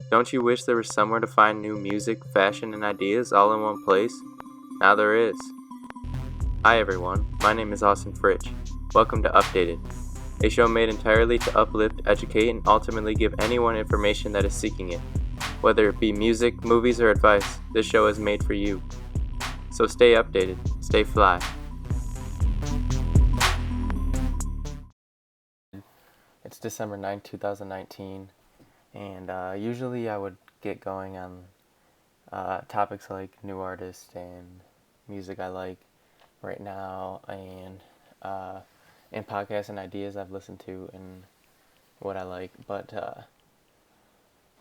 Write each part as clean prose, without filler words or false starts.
Don't you wish there was somewhere to find new music, fashion, and ideas all in one place? Now there is. Hi everyone, my name is Austin Fritch. Welcome to Updated, a show made entirely to uplift, educate, and ultimately give anyone information that is seeking it. Whether it be music, movies, or advice, this show is made for you. So stay updated, stay fly. It's December 9th, 2019, and usually I would get going on topics like new artists and music I like right now, and podcasts and ideas I've listened to and what I like. But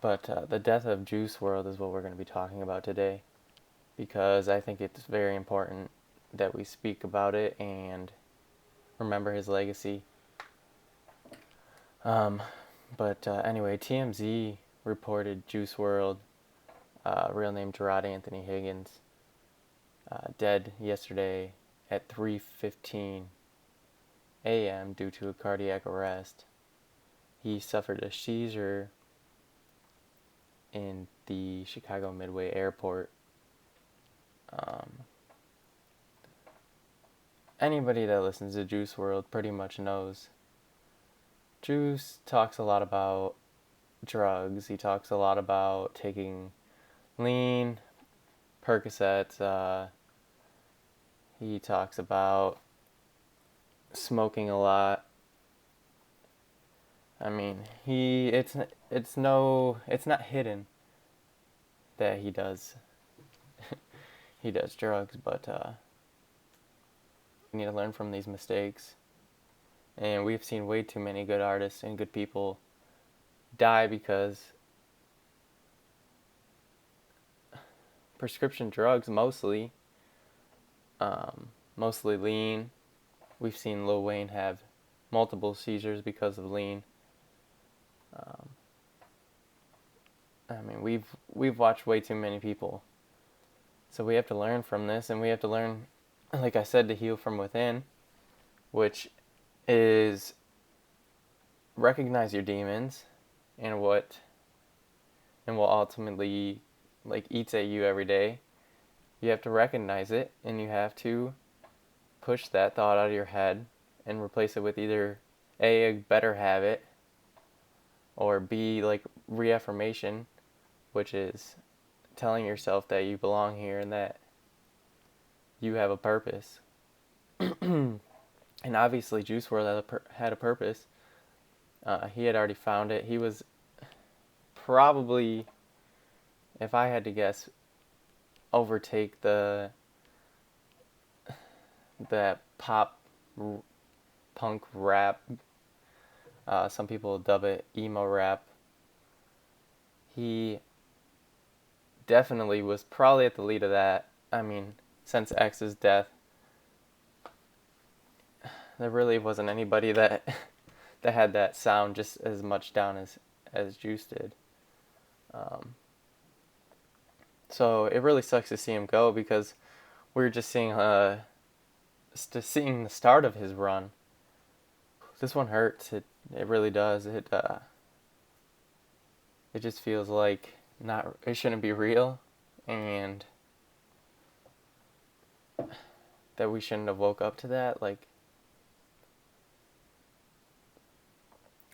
the death of Juice Wrld is what we're going to be talking about today, because I think it's very important that we speak about it and remember his legacy. But anyway, TMZ reported Juice Wrld, real name Gerard Anthony Higgins, dead yesterday at 3:15 a.m. due to a cardiac arrest. He suffered a seizure in the Chicago Midway Airport. Anybody that listens to Juice Wrld pretty much knows. Juice talks a lot about drugs. He talks a lot about taking lean, Percocets. He talks about smoking a lot. I mean, it's not hidden that he does drugs, but we need to learn from these mistakes. And we've seen way too many good artists and good people die because prescription drugs, mostly lean. We've seen Lil Wayne have multiple seizures because of lean. I mean, we've watched way too many people. So we have to learn from this, and we have to learn, like I said, to heal from within, which is recognize your demons and what will ultimately eats at you every day. You have to recognize it, and you have to push that thought out of your head and replace it with either A, a better habit, or B, reaffirmation, which is telling yourself that you belong here and that you have a purpose. And obviously Juice Wrld had a purpose. He had already found it. He was probably, if I had to guess, overtake that pop punk rap. Some people dub it emo rap. He definitely was probably at the lead of that. I mean, since X's death, there really wasn't anybody that had that sound just as much down as Juice did. So it really sucks to see him go, because we're just seeing the start of his run. This one hurts. It really does. It just feels like it shouldn't be real, and that we shouldn't have woke up to that. Like,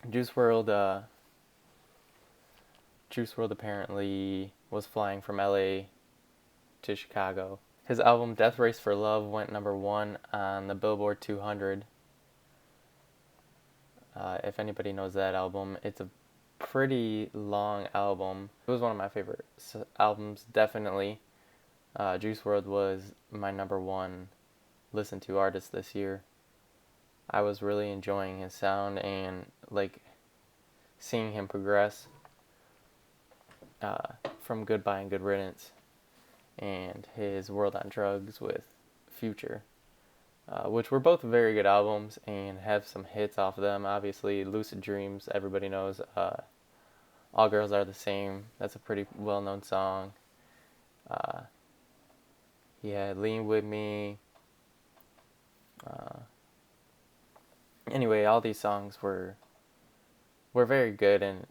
Juice Wrld apparently was flying from LA to Chicago. His album Death Race for Love went number 1 on the Billboard 200. If anybody knows that album, it's a pretty long album. It was one of my favorite albums, definitely. Juice Wrld was my number 1 listened to artist this year. I was really enjoying his sound and seeing him progress from Goodbye and Good Riddance and his World on Drugs with Future, which were both very good albums and have some hits off of them. Obviously, Lucid Dreams, everybody knows. All Girls Are the Same, that's a pretty well-known song. He had Lean With Me. Anyway, all these songs were very good, and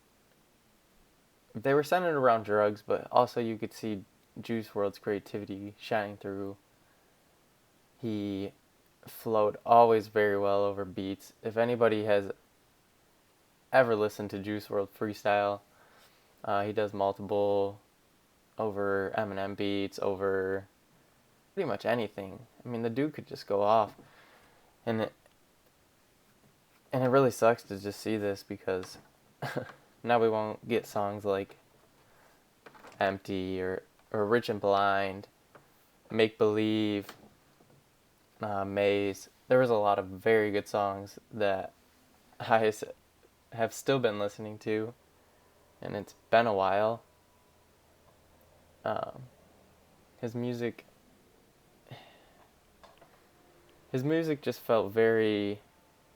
they were centered around drugs, but also you could see Juice Wrld's creativity shining through. He flowed always very well over beats. If anybody has ever listened to Juice Wrld freestyle, he does multiple over Eminem beats, over pretty much anything. I mean, the dude could just go off, and it really sucks to just see this because now we won't get songs like Empty or Rich and Blind, Make Believe, Maze. There was a lot of very good songs that I have still been listening to, and it's been a while. Um, his music, his music just felt very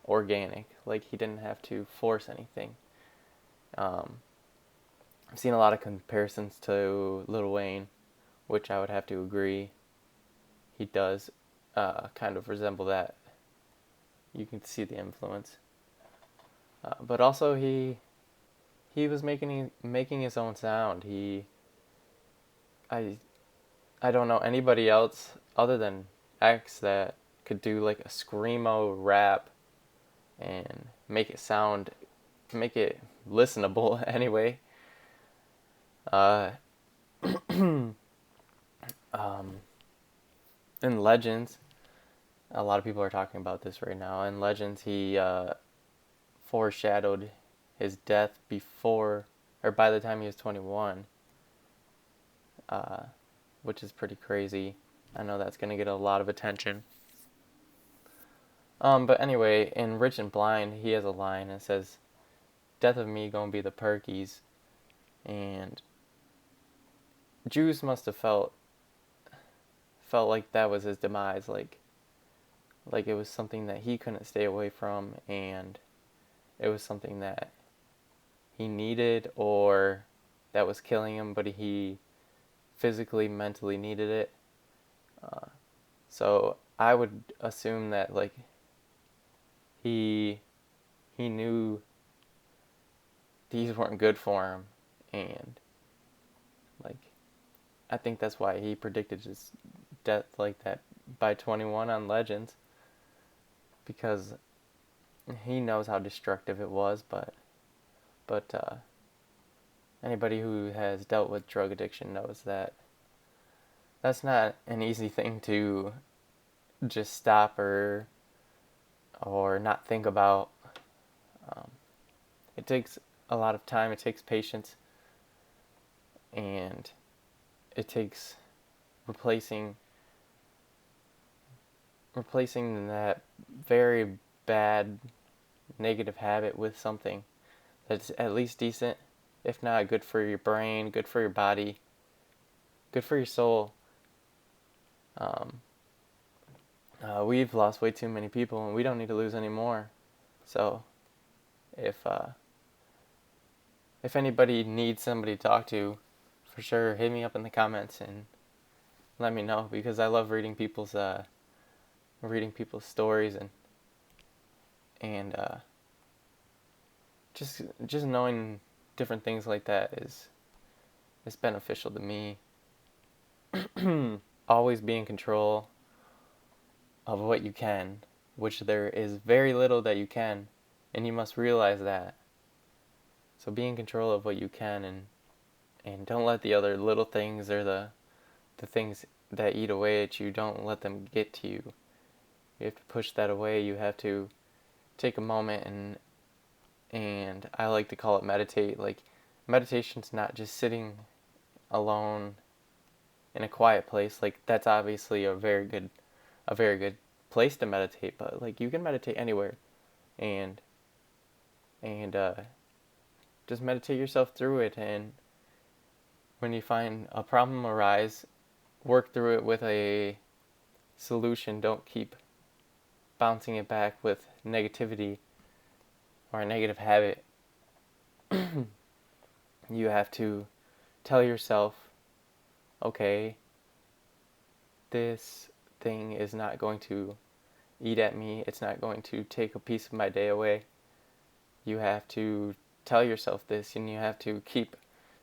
organic. Like he didn't have to force anything. Um, I've seen a lot of comparisons to Lil Wayne, which I would have to agree. He does kind of resemble that. You can see the influence. But also he was making his own sound. I I don't know anybody else other than X that could do like a screamo rap and make it listenable anyway. Uh, um, in Legends, a lot of people are talking about this right now. In Legends, he foreshadowed his death before or by the time he was 21, uh, which is pretty crazy. I know that's gonna get a lot of attention. But anyway, in Rich and Blind, he has a line that says, "Death of me gonna be the perkies," and Juice must have felt like that was his demise, like it was something that he couldn't stay away from, and it was something that he needed or that was killing him, but he physically, mentally needed it. So I would assume that like he he knew these weren't good for him, and like I think that's why he predicted his death like that by 21 on Legends, because he knows how destructive it was. But anybody who has dealt with drug addiction knows that that's not an easy thing to just stop or not think about. Um, it takes a lot of time. It takes patience, and it takes replacing that very bad negative habit with something that's at least decent, if not good for your brain, good for your body, good for your soul. Um, we've lost way too many people, and we don't need to lose any more. So, if if anybody needs somebody to talk to, for sure hit me up in the comments and let me know, because I love reading people's stories, and just knowing different things like that is beneficial to me. Always be in control of what you can, which there is very little that you can, and you must realize that. So be in control of what you can, and don't let the other little things or the things that eat away at you, don't let them get to you. You have to push that away. You have to take a moment and I like to call it meditate. Like meditation's not just sitting alone in a quiet place. Like that's obviously a very good place to meditate, but like you can meditate anywhere, and and just meditate yourself through it, and when you find a problem arise, work through it with a solution. Don't keep bouncing it back with negativity or a negative habit. You have to tell yourself, okay, this thing is not going to eat at me. It's not going to take a piece of my day away. You have to tell yourself this, and you have to keep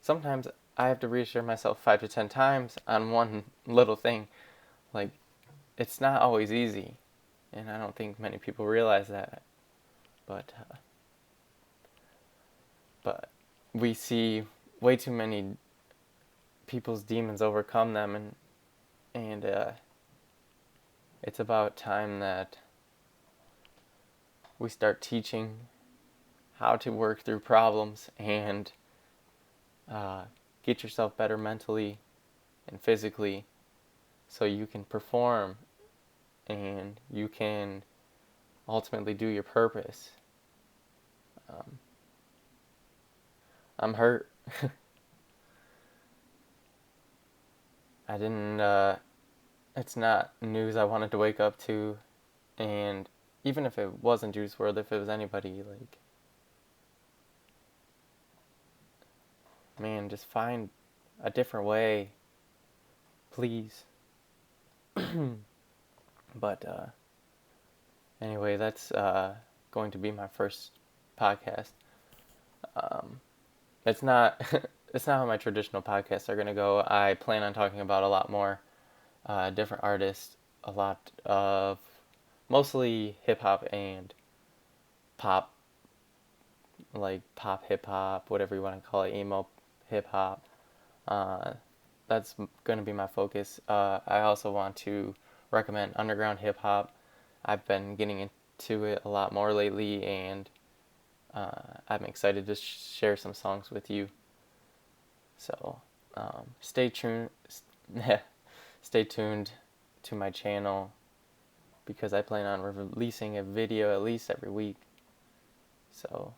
sometimes I have to reassure myself 5 to 10 times on one little thing. Like, it's not always easy, and I don't think many people realize that. But we see way too many people's demons overcome them, and it's about time that we start teaching how to work through problems and get yourself better mentally and physically so you can perform and you can ultimately do your purpose. I'm hurt. I didn't, it's not news I wanted to wake up to, and even if it wasn't Juice Wrld, if it was anybody, like, man, just find a different way, please. But anyway, that's going to be my first podcast. It's not it's not how my traditional podcasts are gonna go. I plan on talking about a lot more different artists, a lot of mostly hip hop and pop, like pop hip hop, whatever you want to call it, emo hip hop. Uh, that's going to be my focus. I also want to recommend underground hip hop. I've been getting into it a lot more lately, and I'm excited to share some songs with you. So stay tuned. Stay tuned to my channel because I plan on releasing a video at least every week. So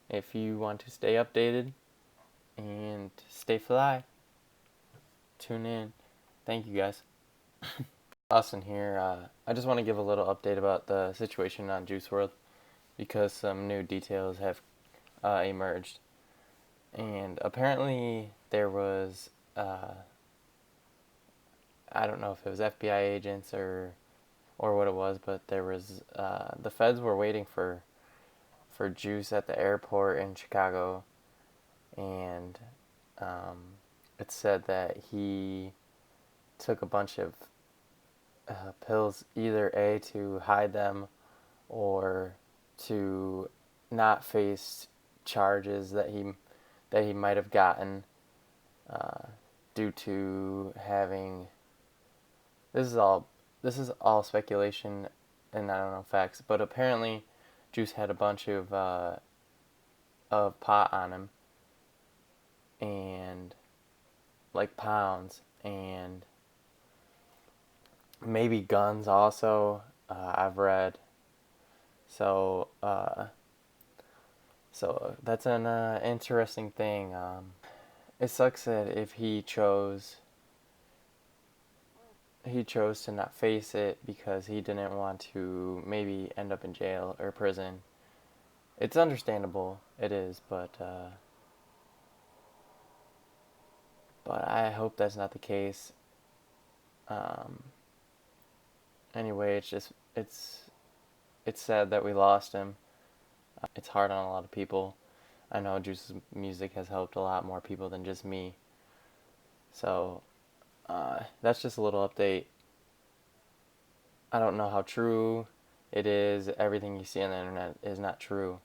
if you want to stay updated and stay fly, tune in. Thank you guys. Austin here. I just want to give a little update about the situation on Juice Wrld because some new details have emerged. And apparently there was, I don't know if it was FBI agents or what it was, but there was, the feds were waiting for Juice at the airport in Chicago, and it said that he took a bunch of pills, either A, to hide them or to not face charges that he might have gotten due to having this is all speculation and I don't know facts, but apparently Juice had a bunch of pot on him and like pounds and maybe guns also. I've read. So that's an interesting thing. It sucks that if he chose to not face it because he didn't want to maybe end up in jail or prison. It's understandable. It is, but I hope that's not the case. Um, anyway, it's sad that we lost him. It's hard on a lot of people. I know Juice's music has helped a lot more people than just me. So that's just a little update. I don't know how true it is. Everything you see on the internet is not true.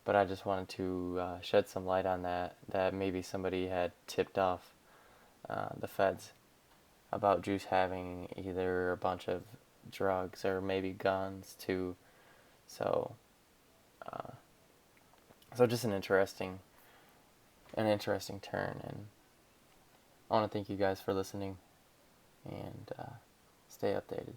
But I just wanted to shed some light on that maybe somebody had tipped off the feds about Juice having either a bunch of drugs or maybe guns too. So, uh, so just an interesting turn, and I want to thank you guys for listening, and stay updated.